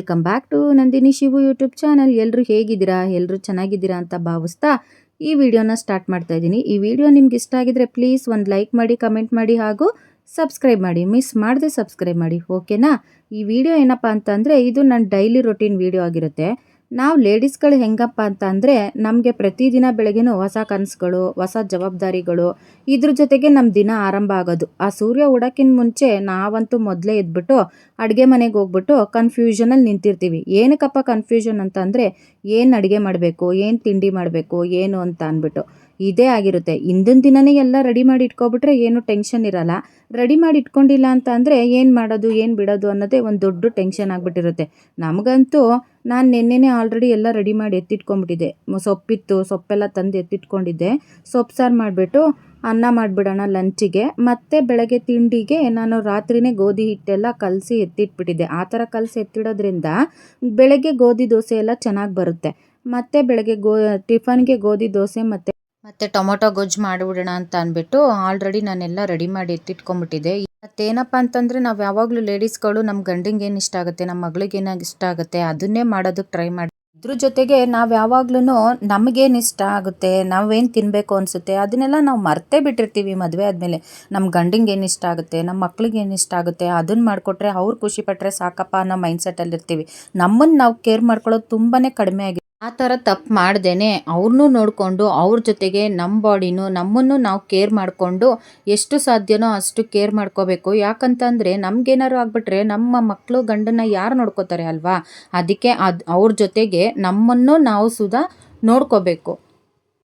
Welcome back to Nandini Shivu YouTube channel. ಎಲ್ಲರೂ ಹೇಗಿದ್ದೀರಾ? ಎಲ್ಲರೂ ಚೆನ್ನಾಗಿದ್ದೀರಾ ಅಂತ ಭಾವಿಸ್ತಾ ಈ ವಿಡಿಯೋನ ಸ್ಟಾರ್ಟ್ ಮಾಡ್ತಾ ಇದ್ದೀನಿ. ಈ ವಿಡಿಯೋ ನಿಮ್ಗೆ ಇಷ್ಟ ಆಗಿದ್ರೆ ಪ್ಲೀಸ್ ಒಂದು ಲೈಕ್ ಮಾಡಿ, ಕಮೆಂಟ್ ಮಾಡಿ ಹಾಗೂ ಸಬ್ಸ್ಕ್ರೈಬ್ ಮಾಡಿ. ಮಿಸ್ ಮಾಡದೆ ಸಬ್ಸ್ಕ್ರೈಬ್ ಮಾಡಿ, ಓಕೆನಾ? ಈ ವಿಡಿಯೋ ಏನಪ್ಪ ಅಂತಂದರೆ ಇದು ನನ್ನ ಡೈಲಿ ರೊಟೀನ್ ವಿಡಿಯೋ ಆಗಿರುತ್ತೆ. ನಾವು ಲೇಡೀಸ್ಗಳು ಹೆಂಗಪ್ಪ ಅಂತ ಅಂದರೆ ನಮಗೆ ಪ್ರತಿದಿನ ಬೆಳಗ್ಗೆನೂ ಹೊಸ ಕನಸುಗಳು, ಹೊಸ ಜವಾಬ್ದಾರಿಗಳು, ಇದ್ರ ಜೊತೆಗೆ ನಮ್ಮ ದಿನ ಆರಂಭ ಆಗೋದು. ಆ ಸೂರ್ಯ ಉಡೋಕ್ಕಿಂತ ಮುಂಚೆ ನಾವಂತೂ ಮೊದಲೇ ಎದ್ಬಿಟ್ಟು ಅಡುಗೆ ಮನೆಗೆ ಹೋಗ್ಬಿಟ್ಟು ಕನ್ಫ್ಯೂಷನಲ್ಲಿ ನಿಂತಿರ್ತೀವಿ. ಏನಕ್ಕಪ್ಪ ಕನ್ಫ್ಯೂಷನ್ ಅಂತ ಅಂದರೆ ಏನು ಅಡುಗೆ ಮಾಡಬೇಕು, ಏನು ತಿಂಡಿ ಮಾಡಬೇಕು, ಏನು ಅಂತ ಅಂದ್ಬಿಟ್ಟು ಇದೇ ಆಗಿರುತ್ತೆ. ಹಿಂದಿನ ದಿನವೇ ಎಲ್ಲ ರೆಡಿ ಮಾಡಿ ಇಟ್ಕೊಬಿಟ್ರೆ ಏನು ಟೆನ್ಷನ್ ಇರಲ್ಲ. ರೆಡಿ ಮಾಡಿ ಇಟ್ಕೊಂಡಿಲ್ಲ ಅಂತ ಅಂದರೆ ಏನು ಮಾಡೋದು, ಏನು ಬಿಡೋದು ಅನ್ನೋದೇ ಒಂದು ದೊಡ್ಡ ಟೆನ್ಷನ್ ಆಗಿಬಿಟ್ಟಿರುತ್ತೆ ನಮಗಂತೂ. ನಾನು ನಿನ್ನೆನೇ ಆಲ್ರೆಡಿ ಎಲ್ಲ ರೆಡಿ ಮಾಡಿ ಎತ್ತಿಟ್ಕೊಂಡ್ಬಿಟ್ಟಿದ್ದೆ. ಸೊಪ್ಪಿತ್ತು, ಸೊಪ್ಪೆಲ್ಲ ತಂದು ಎತ್ತಿಟ್ಕೊಂಡಿದ್ದೆ. ಸೊಪ್ಪು ಸಾರು ಮಾಡಿಬಿಟ್ಟು ಅನ್ನ ಮಾಡಿಬಿಡೋಣ ಲಂಚಿಗೆ. ಮತ್ತು ಬೆಳಗ್ಗೆ ತಿಂಡಿಗೆ ನಾನು ರಾತ್ರಿನೇ ಗೋಧಿ ಹಿಟ್ಟೆಲ್ಲ ಕಲಸಿ ಎತ್ತಿಟ್ಬಿಟ್ಟಿದ್ದೆ. ಆ ಥರ ಕಲಸಿ ಎತ್ತಿಡೋದ್ರಿಂದ ಬೆಳಗ್ಗೆ ಗೋಧಿ ದೋಸೆ ಎಲ್ಲ ಚೆನ್ನಾಗಿ ಬರುತ್ತೆ. ಮತ್ತು ಬೆಳಗ್ಗೆ ಟಿಫನ್ಗೆ ಗೋಧಿ ದೋಸೆ ಮತ್ತು ಟೊಮೊಟೊ ಗೊಜ್ಜು ಮಾಡಿಬಿಡೋಣ ಅಂತ ಅಂದ್ಬಿಟ್ಟು ಆಲ್ರೆಡಿ ನಾನೆಲ್ಲ ರೆಡಿ ಮಾಡಿ ಎತ್ತಿಟ್ಕೊಂಡ್ಬಿಟ್ಟಿದ್ದೆ. ಮತ್ತೇನಪ್ಪ ಅಂತಂದರೆ ನಾವು ಯಾವಾಗಲೂ ಲೇಡೀಸ್ಗಳು ನಮ್ಮ ಗಂಡಿಗೆ ಏನು ಇಷ್ಟ ಆಗುತ್ತೆ, ನಮ್ಮ ಮಗಳಿಗೆ ಏನಾಗಿ ಇಷ್ಟ ಆಗುತ್ತೆ ಅದನ್ನೇ ಮಾಡೋದಕ್ಕೆ ಟ್ರೈ ಮಾಡಿ. ಇದ್ರ ಜೊತೆಗೆ ನಾವು ಯಾವಾಗ್ಲೂ ನಮಗೇನು ಇಷ್ಟ ಆಗುತ್ತೆ, ನಾವೇನು ತಿನ್ನಬೇಕು ಅನಿಸುತ್ತೆ ಅದನ್ನೆಲ್ಲ ನಾವು ಮರ್ತೇ ಬಿಟ್ಟಿರ್ತೀವಿ. ಮದುವೆ ಆದಮೇಲೆ ನಮ್ಮ ಗಂಡಿಗೆ ಏನು ಇಷ್ಟ ಆಗುತ್ತೆ, ನಮ್ಮ ಮಕ್ಳಿಗೆ ಏನು ಇಷ್ಟ ಆಗುತ್ತೆ ಅದನ್ನು ಮಾಡಿಕೊಟ್ರೆ ಅವ್ರು ಖುಷಿ ಪಟ್ಟರೆ ಸಾಕಪ್ಪ ಅನ್ನೋ ಮೈಂಡ್ಸೆಟ್ಟಲ್ಲಿ ಇರ್ತೀವಿ. ನಮ್ಮನ್ನು ನಾವು ಕೇರ್ ಮಾಡ್ಕೊಳ್ಳೋದು ತುಂಬಾ ಕಡಿಮೆ ಆಗಿದೆ. ಆ ಥರ ತಪ್ಪು ಮಾಡ್ದೇನೆ ಅವ್ರನ್ನೂ ನೋಡಿಕೊಂಡು ಅವ್ರ ಜೊತೆಗೆ ನಮ್ಮ ಬಾಡಿನೂ ನಮ್ಮನ್ನು ನಾವು ಕೇರ್ ಮಾಡಿಕೊಂಡು ಎಷ್ಟು ಸಾಧ್ಯನೋ ಅಷ್ಟು ಕೇರ್ ಮಾಡ್ಕೋಬೇಕು. ಯಾಕಂತಂದರೆ ನಮಗೇನಾದ್ರು ಆಗಿಬಿಟ್ರೆ ನಮ್ಮ ಮಕ್ಕಳು ಗಂಡನ್ನ ಯಾರು ನೋಡ್ಕೋತಾರೆ ಅಲ್ವಾ? ಅದಕ್ಕೆ ಅವ್ರ ಜೊತೆಗೆ ನಮ್ಮನ್ನು ನಾವು ಸುಧಾ ನೋಡ್ಕೋಬೇಕು.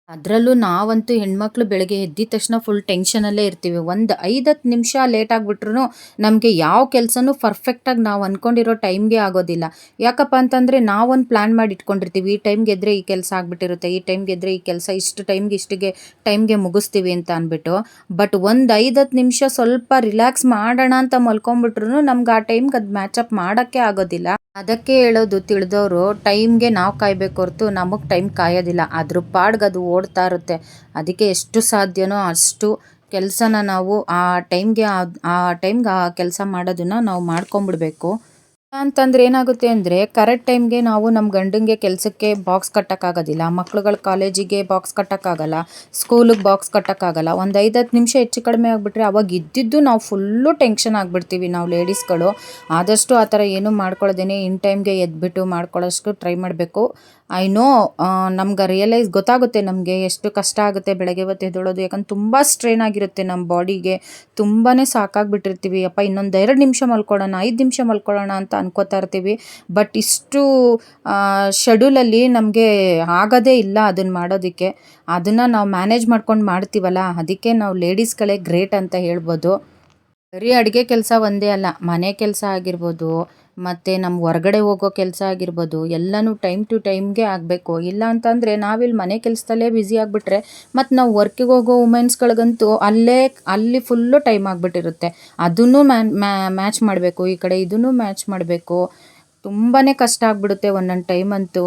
ಅದರಲ್ಲೂ ನಾವಂತೂ ಹೆಣ್ಮಕ್ಳು ಬೆಳಗ್ಗೆ ಎದ್ದಿದ ತಕ್ಷಣ ಫುಲ್ ಟೆನ್ಷನಲ್ಲೇ ಇರ್ತೀವಿ. ಒಂದು 5-10 ನಿಮಿಷ ಲೇಟ್ ಆಗಿಬಿಟ್ರು ನಮಗೆ ಯಾವ ಕೆಲಸನೂ ಪರ್ಫೆಕ್ಟಾಗಿ ನಾವು ಅಂದ್ಕೊಂಡಿರೋ ಟೈಮ್ಗೆ ಆಗೋದಿಲ್ಲ. ಯಾಕಪ್ಪ ಅಂತಂದರೆ ನಾವೊಂದು ಪ್ಲ್ಯಾನ್ ಮಾಡಿ ಇಟ್ಕೊಂಡಿರ್ತೀವಿ. ಈ ಟೈಮ್ಗೆ ಎದ್ದರೆ ಈ ಕೆಲಸ ಆಗಿಬಿಟ್ಟಿರುತ್ತೆ, ಈ ಟೈಮ್ಗೆ ಎದ್ದರೆ ಈ ಕೆಲಸ ಇಷ್ಟು ಟೈಮ್ಗೆ ಮುಗಿಸ್ತೀವಿ ಅಂತ ಅಂದ್ಬಿಟ್ಟು. ಬಟ್ ಒಂದು 5-10 ನಿಮಿಷ ಸ್ವಲ್ಪ ರಿಲ್ಯಾಕ್ಸ್ ಮಾಡೋಣ ಅಂತ ಮಲ್ಕೊಂಡ್ಬಿಟ್ರು ನಮ್ಗೆ ಆ ಟೈಮ್ಗೆ ಅದು ಮ್ಯಾಚಪ್ ಮಾಡೋಕ್ಕೆ ಆಗೋದಿಲ್ಲ. ಅದಕ್ಕೆ ಹೇಳೋದು, ತಿಳಿದವರು ಟೈಮ್ಗೆ ನಾವು ಕಾಯಬೇಕು ಹೊರತು ನಮಗೆ ಟೈಮ್ ಕಾಯೋದಿಲ್ಲ. ಅದ್ರ ಪಾಡ್ಗೆ ಅದು ಓಡ್ತಾ ಇರುತ್ತೆ. ಅದಕ್ಕೆ ಎಷ್ಟು ಸಾಧ್ಯನೋ ಅಷ್ಟು ಕೆಲಸನ ನಾವು ಆ ಟೈಮ್ಗೆ ಆ ಕೆಲಸ ಮಾಡೋದನ್ನು ನಾವು ಮಾಡ್ಕೊಂಬಿಡ್ಬೇಕು. ಅಂತಂದ್ರೆ ಏನಾಗುತ್ತೆ ಅಂದರೆ ಕರೆಕ್ಟ್ ಟೈಮ್ಗೆ ನಾವು ನಮ್ಮ ಗಂಡಂಗೆ ಕೆಲಸಕ್ಕೆ ಬಾಕ್ಸ್ ಕಟ್ಟೋಕ್ಕಾಗೋದಿಲ್ಲ, ಮಕ್ಳುಗಳ ಕಾಲೇಜಿಗೆ ಬಾಕ್ಸ್ ಕಟ್ಟೋಕ್ಕಾಗಲ್ಲ, ಸ್ಕೂಲಿಗೆ ಬಾಕ್ಸ್ ಕಟ್ಟೋಕ್ಕಾಗಲ್ಲ. ಒಂದು 5-10 ನಿಮಿಷ ಹೆಚ್ಚು ಕಡಿಮೆ ಆಗಿಬಿಟ್ರೆ ಅವಾಗ ಇದ್ದಿದ್ದು ನಾವು ಫುಲ್ಲು ಟೆನ್ಷನ್ ಆಗಿಬಿಡ್ತೀವಿ ನಾವು ಲೇಡೀಸ್ಗಳು. ಆದಷ್ಟು ಆ ಥರ ಏನೂ ಮಾಡ್ಕೊಳ್ಳೋದೇನೆ ಇನ್ ಟೈಮ್ಗೆ ಎದ್ಬಿಟ್ಟು ಮಾಡ್ಕೊಳ್ಳೋಷ್ಟು ಟ್ರೈ ಮಾಡಬೇಕು. ಐ ನೋ ನಮ್ಗೆ ರಿಯಲೈಸ್ ಗೊತ್ತಾಗುತ್ತೆ ನಮಗೆ ಎಷ್ಟು ಕಷ್ಟ ಆಗುತ್ತೆ ಬೆಳಗ್ಗೆ ಹೊತ್ತು ಎದ್ದೇಳೋದು. ಯಾಕಂದ್ರೆ ತುಂಬ ಸ್ಟ್ರೈನ್ ಆಗಿರುತ್ತೆ ನಮ್ಮ ಬಾಡಿಗೆ. ತುಂಬಾ ಸಾಕಾಗಿಬಿಟ್ಟಿರ್ತೀವಿ. ಅಪ್ಪ ಇನ್ನೊಂದು 2 ನಿಮಿಷ ಮಲ್ಕೊಳ್ಳೋಣ, 5 ನಿಮಿಷ ಮಲ್ಕೊಳ್ಳೋಣ ಅಂತ ಅನ್ಕೋತಾ ಇರ್ತೀವಿ. ಬಟ್ ಇಷ್ಟು ಶೆಡ್ಯೂಲಲ್ಲಿ ನಮಗೆ ಆಗೋದೇ ಇಲ್ಲ ಅದನ್ನು ಮಾಡೋದಕ್ಕೆ. ಅದನ್ನು ನಾವು ಮ್ಯಾನೇಜ್ ಮಾಡ್ಕೊಂಡು ಮಾಡ್ತೀವಲ್ಲ, ಅದಕ್ಕೆ ನಾವು ಲೇಡೀಸ್ಗಳೇ ಗ್ರೇಟ್ ಅಂತ ಹೇಳ್ಬೋದು. ಬರೀ ಅಡುಗೆ ಕೆಲಸ ಒಂದೇ ಅಲ್ಲ, ಮನೆ ಕೆಲಸ ಆಗಿರ್ಬೋದು, ಮತ್ತು ನಮ್ಮ ಹೊರಗಡೆ ಹೋಗೋ ಕೆಲಸ ಆಗಿರ್ಬೋದು, ಎಲ್ಲನೂ ಟೈಮ್ ಟು ಟೈಮ್ಗೆ ಆಗಬೇಕು. ಇಲ್ಲ ಅಂತಂದರೆ ನಾವಿಲ್ಲಿ ಮನೆ ಕೆಲಸದಲ್ಲೇ ಬ್ಯುಸಿ ಆಗಿಬಿಟ್ರೆ ಮತ್ತು ನಾವು ವರ್ಕಿಗೆ ಹೋಗೋ ವುಮೆನ್ಸ್ಗಳಿಗಂತೂ ಅಲ್ಲಿ ಫುಲ್ಲು ಟೈಮ್ ಆಗಿಬಿಟ್ಟಿರುತ್ತೆ. ಅದನ್ನು ಮ್ಯಾಚ್ ಮಾಡಬೇಕು, ಈ ಕಡೆ ಇದನ್ನು ಮ್ಯಾಚ್ ಮಾಡಬೇಕು. ತುಂಬಾ ಕಷ್ಟ ಆಗಿಬಿಡುತ್ತೆ ಒಂದೊಂದು ಟೈಮ್ ಅಂತೂ.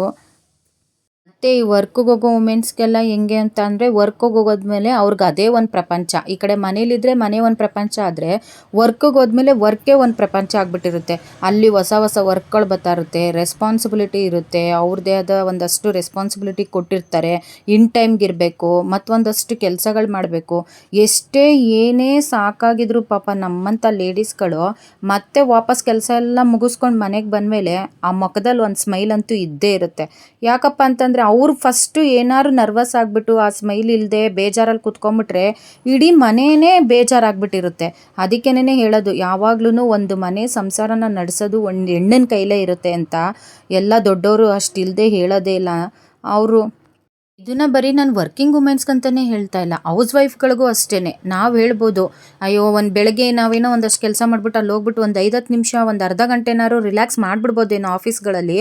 ಮತ್ತು ಈ ವರ್ಕಿಗೆ ಹೋಗೋ ವುಮೆನ್ಸ್ಗೆಲ್ಲ ಹೆಂಗೆ ಅಂತ ಅಂದರೆ ವರ್ಕಿಗೆ ಹೋಗೋದ್ಮೇಲೆ ಅವ್ರಿಗೆ ಅದೇ ಒಂದು ಪ್ರಪಂಚ. ಈ ಕಡೆ ಮನೇಲಿದ್ದರೆ ಮನೆ ಒಂದು ಪ್ರಪಂಚ ಆದರೆ ವರ್ಕಿಗೆ ಹೋದ್ಮೇಲೆ ವರ್ಕೇ ಒಂದು ಪ್ರಪಂಚ ಆಗಿಬಿಟ್ಟಿರುತ್ತೆ. ಅಲ್ಲಿ ಹೊಸ ಹೊಸ ವರ್ಕ್ಗಳು ಬರ್ತಾ ಇರುತ್ತೆ, ರೆಸ್ಪಾನ್ಸಿಬಿಲಿಟಿ ಇರುತ್ತೆ, ಅವ್ರದ್ದೇ ಆದ ಒಂದಷ್ಟು ರೆಸ್ಪಾನ್ಸಿಬಿಲಿಟಿ ಕೊಟ್ಟಿರ್ತಾರೆ. ಇನ್ ಟೈಮ್ಗೆ ಇರಬೇಕು, ಮತ್ತೊಂದಷ್ಟು ಕೆಲಸಗಳು ಮಾಡಬೇಕು. ಎಷ್ಟೇ ಏನೇ ಸಾಕಾಗಿದ್ರು ಪಾಪ ನಮ್ಮಂಥ ಲೇಡೀಸ್ಗಳು ಮತ್ತೆ ವಾಪಸ್ ಕೆಲಸ ಎಲ್ಲ ಮುಗಿಸ್ಕೊಂಡು ಮನೆಗೆ ಬಂದಮೇಲೆ ಆ ಮುಖದಲ್ಲಿ ಒಂದು ಸ್ಮೈಲ್ ಅಂತೂ ಇದ್ದೇ ಇರುತ್ತೆ. ಯಾಕಪ್ಪ ಅಂತಂದರೆ ಅವ್ರು ಫಸ್ಟು ಏನಾದ್ರು ನರ್ವಸ್ ಆಗಿಬಿಟ್ಟು ಆ ಸ್ಮೈಲ್ ಇಲ್ಲದೆ ಬೇಜಾರಲ್ಲಿ ಕೂತ್ಕೊಂಡ್ಬಿಟ್ರೆ ಇಡೀ ಮನೆಯೇ ಬೇಜಾರಾಗ್ಬಿಟ್ಟಿರುತ್ತೆ. ಅದಕ್ಕೇನೆ ಹೇಳೋದು, ಯಾವಾಗ್ಲೂ ಒಂದು ಮನೆ ಸಂಸಾರನ ನಡೆಸೋದು ಒಂದು ಹೆಣ್ಣಿನ ಕೈಲೇ ಇರುತ್ತೆ ಅಂತ. ಎಲ್ಲ ದೊಡ್ಡವರು ಅಷ್ಟಿಲ್ಲದೆ ಹೇಳೋದೇ ಇಲ್ಲ ಅವರು. ಇದನ್ನು ಬರೀ ನಾನು ವರ್ಕಿಂಗ್ ವುಮೆನ್ಸ್ಗಂತಲೇ ಹೇಳ್ತಾ ಇಲ್ಲ, ಹೌಸ್ ವೈಫ್ಗಳಿಗೂ ಅಷ್ಟೇ. ನಾವು ಹೇಳ್ಬೋದು, ಅಯ್ಯೋ ಒಂದು ಬೆಳಗ್ಗೆ ನಾವೇನೋ ಒಂದಷ್ಟು ಕೆಲಸ ಮಾಡಿಬಿಟ್ಟು ಅಲ್ಲಿ ಹೋಗ್ಬಿಟ್ಟು ಒಂದು 5-10 ನಿಮಿಷ ಒಂದು ಅರ್ಧ ಗಂಟೆನಾದ್ರು ರಿಲ್ಯಾಕ್ಸ್ ಮಾಡಿಬಿಡ್ಬೋದೇನೋ ಆಫೀಸ್ಗಳಲ್ಲಿ.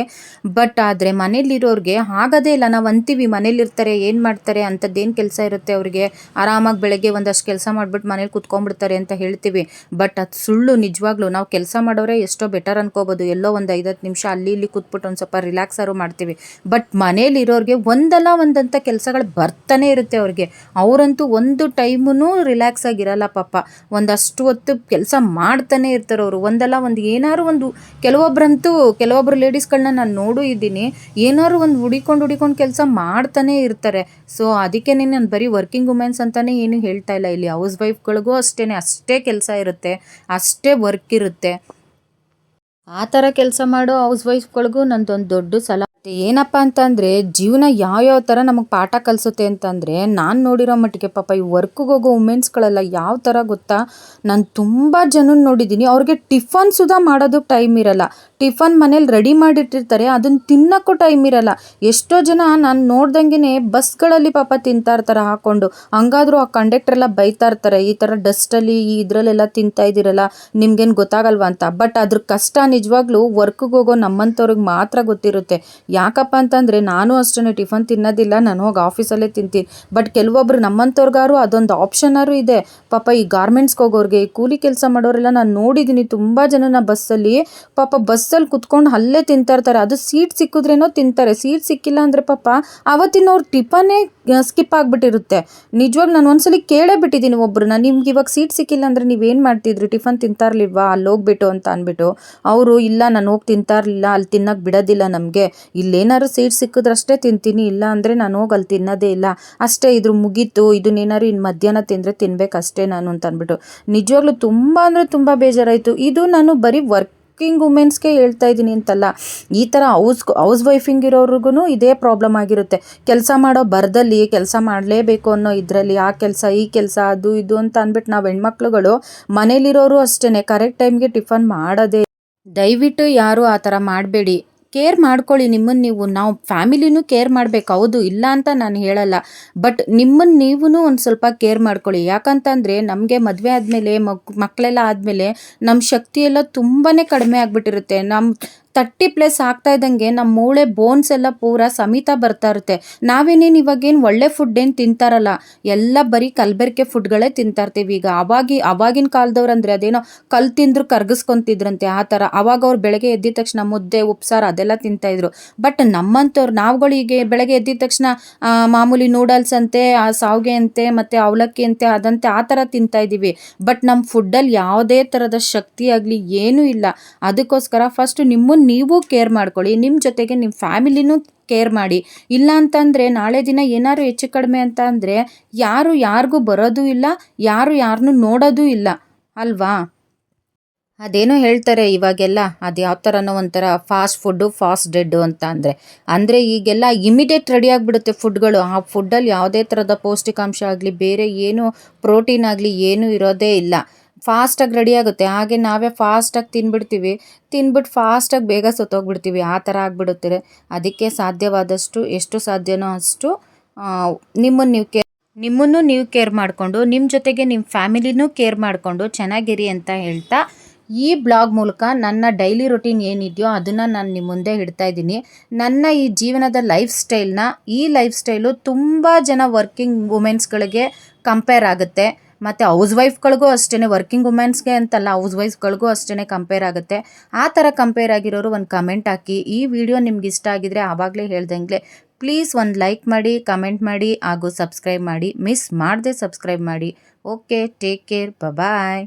ಬಟ್ ಆದರೆ ಮನೇಲಿರೋರಿಗೆ ಆಗೋದೇ ಇಲ್ಲ. ನಾವು ಅಂತೀವಿ ಮನೇಲಿರ್ತಾರೆ ಏನು ಮಾಡ್ತಾರೆ, ಅಂಥದ್ದೇನು ಕೆಲಸ ಇರುತ್ತೆ ಅವರಿಗೆ, ಆರಾಮಾಗಿ ಬೆಳಗ್ಗೆ ಒಂದಷ್ಟು ಕೆಲಸ ಮಾಡಿಬಿಟ್ಟು ಮನೇಲಿ ಕೂತ್ಕೊಂಡ್ಬಿಡ್ತಾರೆ ಅಂತ ಹೇಳ್ತೀವಿ. ಬಟ್ ಅದು ಸುಳ್ಳು. ನಿಜವಾಗ್ಲೂ ನಾವು ಕೆಲಸ ಮಾಡೋರೆ ಎಷ್ಟೋ ಬೆಟರ್ ಅನ್ಕೋಬೋದು. ಎಲ್ಲೋ ಒಂದು 5-10 ನಿಮಿಷ ಅಲ್ಲಿ ಇಲ್ಲಿ ಕೂತ್ಬಿಟ್ಟು ಒಂದು ಸ್ವಲ್ಪ ರಿಲ್ಯಾಕ್ಸಾರು ಮಾಡ್ತೀವಿ. ಬಟ್ ಮನೇಲಿರೋರಿಗೆ ಒಂದಲ್ಲ ಒಂದು ಒಂದಂತ ಕೆಲಸಗಳು ಬರ್ತಾನೆ ಇರುತ್ತೆ ಅವ್ರಿಗೆ. ಅವರಂತೂ ಒಂದು ಟೈಮೂ ರಿಲ್ಯಾಕ್ಸ್ ಆಗಿರಲ್ಲ ಪಾಪ. ಒಂದಷ್ಟು ಹೊತ್ತು ಕೆಲಸ ಮಾಡ್ತಾನೆ ಇರ್ತಾರೆ ಅವರು. ಒಂದಲ್ಲ ಒಂದು ಏನಾದ್ರು ಒಂದು ಕೆಲವೊಬ್ಬರು ಲೇಡೀಸ್ಗಳನ್ನ ನಾನು ನೋಡು ಇದ್ದೀನಿ, ಏನಾದ್ರು ಒಂದು ಹುಡಿಕೊಂಡು ಕೆಲಸ ಮಾಡ್ತಾನೆ ಇರ್ತಾರೆ. ಸೊ ಅದಕ್ಕೆ ನಾನು ಬರೀ ವರ್ಕಿಂಗ್ ವುಮೆನ್ಸ್ ಅಂತಾನೆ ಏನು ಹೇಳ್ತಾ ಇಲ್ಲ. ಇಲ್ಲಿ ಹೌಸ್ ವೈಫ್ಗಳಿಗೂ ಅಷ್ಟೇ ಕೆಲಸ ಇರುತ್ತೆ, ಅಷ್ಟೇ ವರ್ಕ್ ಇರುತ್ತೆ. ಆ ಥರ ಕೆಲಸ ಮಾಡೋ ಹೌಸ್ ವೈಫ್ಗಳಿಗೂ ನಂದೊಂದು ದೊಡ್ಡ ಸಲಹೆ ಏನಪ್ಪ ಅಂತಂದರೆ, ಜೀವನ ಯಾವ್ಯಾವ ಥರ ನಮಗೆ ಪಾಠ ಕಲಿಸುತ್ತೆ ಅಂತಂದರೆ, ನಾನು ನೋಡಿರೋ ಮಟ್ಟಿಗೆ ಪಾಪ ಈ ವರ್ಕ್ಗೆ ಹೋಗೋ ವುಮೆನ್ಸ್ಗಳೆಲ್ಲ ಯಾವ ಥರ ಗೊತ್ತಾ, ನಾನು ತುಂಬ ಜನ ನೋಡಿದ್ದೀನಿ. ಅವ್ರಿಗೆ ಟಿಫನ್ ಸುಧಾ ಮಾಡೋದಕ್ಕೆ ಟೈಮ್ ಇರಲ್ಲ. ಟಿಫನ್ ಮನೇಲಿ ರೆಡಿ ಮಾಡಿಟ್ಟಿರ್ತಾರೆ, ಅದನ್ನು ತಿನ್ನೋಕ್ಕೂ ಟೈಮ್ ಇರಲ್ಲ. ಎಷ್ಟೋ ಜನ ನಾನು ನೋಡ್ದಂಗೆ ಬಸ್ಗಳಲ್ಲಿ ಪಾಪ ತಿಂತಾ ಇರ್ತಾರೆ ಹಾಕ್ಕೊಂಡು. ಹಂಗಾದ್ರೂ ಆ ಕಂಡಕ್ಟರ್ ಎಲ್ಲ ಬೈತಾ ಇರ್ತಾರೆ, ಈ ಥರ ಡಸ್ಟಲ್ಲಿ ಇದರಲ್ಲೆಲ್ಲ ತಿಂತಾ ಇದ್ದೀರಲ್ಲ, ನಿಮ್ಗೇನು ಗೊತ್ತಾಗಲ್ವಾ ಅಂತ. ಬಟ್ ಅದ್ರ ಕಷ್ಟ ನಿಜವಾಗ್ಲೂ ವರ್ಕ್ಗೆ ಹೋಗೋ ನಮ್ಮಂಥವ್ರಿಗೆ ಮಾತ್ರ ಗೊತ್ತಿರುತ್ತೆ. ಯಾಕಪ್ಪ ಅಂತಂದರೆ ನಾನು ಅಷ್ಟೇ ಟಿಫನ್ ತಿನ್ನೋದಿಲ್ಲ, ನಾನು ಹೋಗಿ ಆಫೀಸಲ್ಲೇ ತಿಂತೀನಿ. ಬಟ್ ಕೆಲವೊಬ್ರು ನಮ್ಮಂಥವ್ರಿಗಾರು ಅದೊಂದು ಆಪ್ಷನಾರು ಇದೆ. ಪಾಪ ಈ ಗಾರ್ಮೆಂಟ್ಸ್ಗೆ ಹೋಗೋರಿಗೆ, ಕೂಲಿ ಕೆಲಸ ಮಾಡೋರೆಲ್ಲ ನಾನು ನೋಡಿದ್ದೀನಿ ತುಂಬ ಜನನ ಬಸ್ಸಲ್ಲಿ. ಪಾಪ ಬಸ್ಸಲ್ಲಿ ಕುತ್ಕೊಂಡು ಅಲ್ಲೇ ತಿಂತಾ ಇರ್ತಾರೆ. ಅದು ಸೀಟ್ ಸಿಕ್ಕಿದ್ರೇನೋ ತಿಂತಾರೆ, ಸೀಟ್ ಸಿಕ್ಕಿಲ್ಲ ಅಂದರೆ ಪಾಪ ಅವತ್ತಿನ ಅವ್ರ ಟಿಫನ್ನೇ ಸ್ಕಿಪ್ ಆಗಿಬಿಟ್ಟಿರುತ್ತೆ. ನಿಜವಾಗ ನಾನು ಒಂದ್ಸಲಿ ಕೇಳೇ ಬಿಟ್ಟಿದ್ದೀನಿ ಒಬ್ರನ್ನ, ನಿಮ್ಗೆ ಇವಾಗ ಸೀಟ್ ಸಿಕ್ಕಿಲ್ಲ ಅಂದರೆ ನೀವೇನು ಮಾಡ್ತಿದ್ರಿ, ಟಿಫನ್ ತಿಂತಾ ಇರಲಿಲ್ವಾ ಅಲ್ಲಿ ಹೋಗ್ಬಿಟ್ಟು ಅಂತ ಅಂದ್ಬಿಟ್ಟು. ಅವರು ಇಲ್ಲ ನಾನು ಹೋಗಿ ತಿಂತಾ ಇರಲಿಲ್ಲ, ಅಲ್ಲಿ ತಿನ್ನೋಕೆ ಬಿಡೋದಿಲ್ಲ ನಮಗೆ, ಇಲ್ಲೇನಾದ್ರು ಸೀಟ್ ಸಿಕ್ಕಿದ್ರಷ್ಟೇ ತಿಂತೀನಿ, ಇಲ್ಲ ಅಂದರೆ ನಾನು ಹೋಗಿ ಅಲ್ಲಿ ತಿನ್ನೋದೇ ಇಲ್ಲ ಅಷ್ಟೇ, ಇದ್ರ ಮುಗೀತು, ಇದನ್ನೇನಾದ್ರು ಇನ್ನು ಮಧ್ಯಾಹ್ನ ತಿಂದರೆ ತಿನ್ಬೇಕಷ್ಟೇ ನಾನು ಅಂತ ಅಂದ್ಬಿಟ್ಟು. ನಿಜವಾಗ್ಲೂ ತುಂಬ ಅಂದರೆ ತುಂಬ ಬೇಜಾರಾಯಿತು. ಇದು ನಾನು ಬರೀ ವರ್ಕಿಂಗ್ ವುಮೆನ್ಸ್ಗೆ ಹೇಳ್ತಾ ಇದ್ದೀನಿ ಅಂತಲ್ಲ, ಈ ಥರ ಹೌಸ್ ವೈಫಿಂಗ್ ಇರೋರ್ಗು ಇದೇ ಪ್ರಾಬ್ಲಮ್ ಆಗಿರುತ್ತೆ. ಕೆಲಸ ಮಾಡೋ ಬರದಲ್ಲಿ ಕೆಲಸ ಮಾಡಲೇಬೇಕು ಅನ್ನೋ ಇದರಲ್ಲಿ ಆ ಕೆಲಸ ಈ ಕೆಲಸ ಅದು ಇದು ಅಂತ ಅಂದ್ಬಿಟ್ಟು ನಾವು ಹೆಣ್ಮಕ್ಳುಗಳು ಮನೇಲಿರೋರು ಅಷ್ಟೇ ಕರೆಕ್ಟ್ ಟೈಮ್ಗೆ ಟಿಫನ್ ಮಾಡೋದೇ. ದಯವಿಟ್ಟು ಯಾರು ಆ ಥರ ಮಾಡಬೇಡಿ. ಕೇರ್ ಮಾಡ್ಕೊಳ್ಳಿ ನಿಮ್ಮನ್ನು ನೀವು. ನಾವು ಫ್ಯಾಮಿಲಿನೂ ಕೇರ್ ಮಾಡಬೇಕು, ಹೌದು, ಇಲ್ಲ ಅಂತ ನಾನು ಹೇಳಲ್ಲ. ಬಟ್ ನಿಮ್ಮನ್ನು ನೀವೂ ಒಂದು ಸ್ವಲ್ಪ ಕೇರ್ ಮಾಡ್ಕೊಳ್ಳಿ. ಯಾಕಂತಂದರೆ ನಮಗೆ ಮದುವೆ ಆದಮೇಲೆ ಮಕ್ಕಳೆಲ್ಲ ಆದಮೇಲೆ ನಮ್ಮ ಶಕ್ತಿಯೆಲ್ಲ ತುಂಬಾ ಕಡಿಮೆ ಆಗಿಬಿಟ್ಟಿರುತ್ತೆ. ನಮ್ಮ 30+ ಆಗ್ತಾ ಇದ್ದಂಗೆ ನಮ್ಮ ಮೂಳೆ ಬೋನ್ಸ್ ಎಲ್ಲ ಪೂರ ಸಮೇತ ಬರ್ತಾ ಇರುತ್ತೆ. ನಾವೇನೇನು ಇವಾಗೇನು ಒಳ್ಳೆ ಫುಡ್ ಏನು ತಿಂತಾರಲ್ಲ, ಎಲ್ಲ ಬರೀ ಕಲಬೆರಕೆ ಫುಡ್ಗಳೇ ತಿಂತಾ ಇರ್ತೀವಿ ಈಗ. ಅವಾಗಿನ ಕಾಲದವ್ರು ಅಂದರೆ ಅದೇನೋ ಕಲ್ ತಿಂದ್ರು ಕರ್ಗಿಸ್ಕೊತಿದ್ರಂತೆ, ಆ ಥರ. ಅವಾಗ ಅವ್ರು ಬೆಳಗ್ಗೆ ಎದ್ದಿದ ತಕ್ಷಣ ಮುದ್ದೆ ಉಪ್ಸಾರು ಅದೆಲ್ಲ ತಿಂತಾಯಿದ್ರು. ಬಟ್ ನಮ್ಮಂಥವ್ರು ನಾವುಗಳಿಗೆ ಬೆಳಗ್ಗೆ ಎದ್ದಿದ ತಕ್ಷಣ ಮಾಮೂಲಿ ನೂಡಲ್ಸ್ ಅಂತೆ, ಸಾವಿಗೆ ಅಂತೆ, ಮತ್ತು ಅವಲಕ್ಕಿ ಅಂತೆ, ಅದಂತೆ ಆ ಥರ ತಿಂತಾಯಿದ್ದೀವಿ. ಬಟ್ ನಮ್ಮ ಫುಡ್ಡಲ್ಲಿ ಯಾವುದೇ ಥರದ ಶಕ್ತಿ ಆಗಲಿ ಏನೂ ಇಲ್ಲ. ಅದಕ್ಕೋಸ್ಕರ ಫಸ್ಟ್ ನಿಮ್ಮನ್ನು ನೀವು ಕೇರ್ ಮಾಡ್ಕೊಳ್ಳಿ, ನಿಮ್ಮ ಜೊತೆಗೆ ನಿಮ್ಮ ಫ್ಯಾಮಿಲಿನೂ ಕೇರ್ ಮಾಡಿ. ಇಲ್ಲ ಅಂತಂದರೆ ನಾಳೆ ದಿನ ಏನಾದ್ರು ಹೆಚ್ಚು ಕಡಿಮೆ ಅಂತ ಅಂದರೆ ಯಾರಿಗೂ ಬರೋದು ಇಲ್ಲ, ಯಾರನ್ನೂ ನೋಡೋದೂ ಇಲ್ಲ ಅಲ್ವಾ. ಅದೇನೋ ಹೇಳ್ತಾರೆ ಇವಾಗೆಲ್ಲ, ಅದು ಯಾವ ಥರನೋ ಒಂಥರ ಫಾಸ್ಟ್ ಫುಡ್ಡು ಫಾಸ್ಟ್ ಡೆಡ್ಡು ಅಂತ ಅಂದರೆ ಈಗೆಲ್ಲ ಇಮಿಡಿಯೇಟ್ ರೆಡಿ ಆಗಿಬಿಡುತ್ತೆ ಫುಡ್ಗಳು. ಆ ಫುಡ್ಡಲ್ಲಿ ಯಾವುದೇ ಥರದ ಪೌಷ್ಟಿಕಾಂಶ ಆಗಲಿ ಬೇರೆ ಏನು ಪ್ರೋಟೀನ್ ಆಗಲಿ ಏನೂ ಇರೋದೇ ಇಲ್ಲ. ಫಾಸ್ಟಾಗಿ ರೆಡಿ ಆಗುತ್ತೆ, ಹಾಗೆ ನಾವೇ ಫಾಸ್ಟಾಗಿ ತಿಂದ್ಬಿಟ್ಟು ಫಾಸ್ಟಾಗಿ ಬೇಗ ಸತ್ತೋಗ್ಬಿಡ್ತೀವಿ, ಆ ಥರ ಆಗಿಬಿಡುತ್ತೆ. ಅದಕ್ಕೆ ಸಾಧ್ಯವಾದಷ್ಟು ಎಷ್ಟು ಸಾಧ್ಯನೋ ಅಷ್ಟು ನಿಮ್ಮನ್ನು ನೀವು ಕೇರ್ ಮಾಡಿಕೊಂಡು, ನಿಮ್ಮ ಜೊತೆಗೆ ನಿಮ್ಮ ಫ್ಯಾಮಿಲಿನೂ ಕೇರ್ ಮಾಡಿಕೊಂಡು ಚೆನ್ನಾಗಿರಿ ಅಂತ ಹೇಳ್ತಾ, ಈ ಬ್ಲಾಗ್ ಮೂಲಕ ನನ್ನ ಡೈಲಿ ರೊಟೀನ್ ಏನಿದೆಯೋ ಅದನ್ನು ನಾನು ನಿಮ್ಮ ಮುಂದೆ ಇಡ್ತಾ ಇದ್ದೀನಿ. ನನ್ನ ಈ ಜೀವನದ ಈ ಲೈಫ್ ಸ್ಟೈಲು ತುಂಬ ಜನ ವರ್ಕಿಂಗ್ ವುಮೆನ್ಸ್ಗಳಿಗೆ ಕಂಪೇರ್ ಆಗುತ್ತೆ. ಮತ್ತು ಹೌಸ್ ವೈಫ್ಗಳಿಗೂ ಅಷ್ಟೇ, ವರ್ಕಿಂಗ್ ವುಮೆನ್ಸ್ಗೆ ಅಂತಲ್ಲ, ಹೌಸ್ ವೈಫ್ಗಳಿಗೂ ಅಷ್ಟೇ ಕಂಪೇರ್ ಆಗುತ್ತೆ. ಆ ಥರ ಕಂಪೇರ್ ಆಗಿರೋರು ಒಂದು ಕಮೆಂಟ್ ಹಾಕಿ. ಈ ವಿಡಿಯೋ ನಿಮ್ಗೆ ಇಷ್ಟ ಆಗಿದ್ರೆ ಆವಾಗಲೇ ಹೇಳ್ದಂಗೆ ಪ್ಲೀಸ್ ಒಂದು ಲೈಕ್ ಮಾಡಿ, ಕಮೆಂಟ್ ಮಾಡಿ ಹಾಗೂ ಸಬ್ಸ್ಕ್ರೈಬ್ ಮಾಡಿ. ಮಿಸ್ ಮಾಡದೆ ಸಬ್ಸ್ಕ್ರೈಬ್ ಮಾಡಿ. ಓಕೆ, ಟೇಕ್ ಕೇರ್, ಬಾಯ್.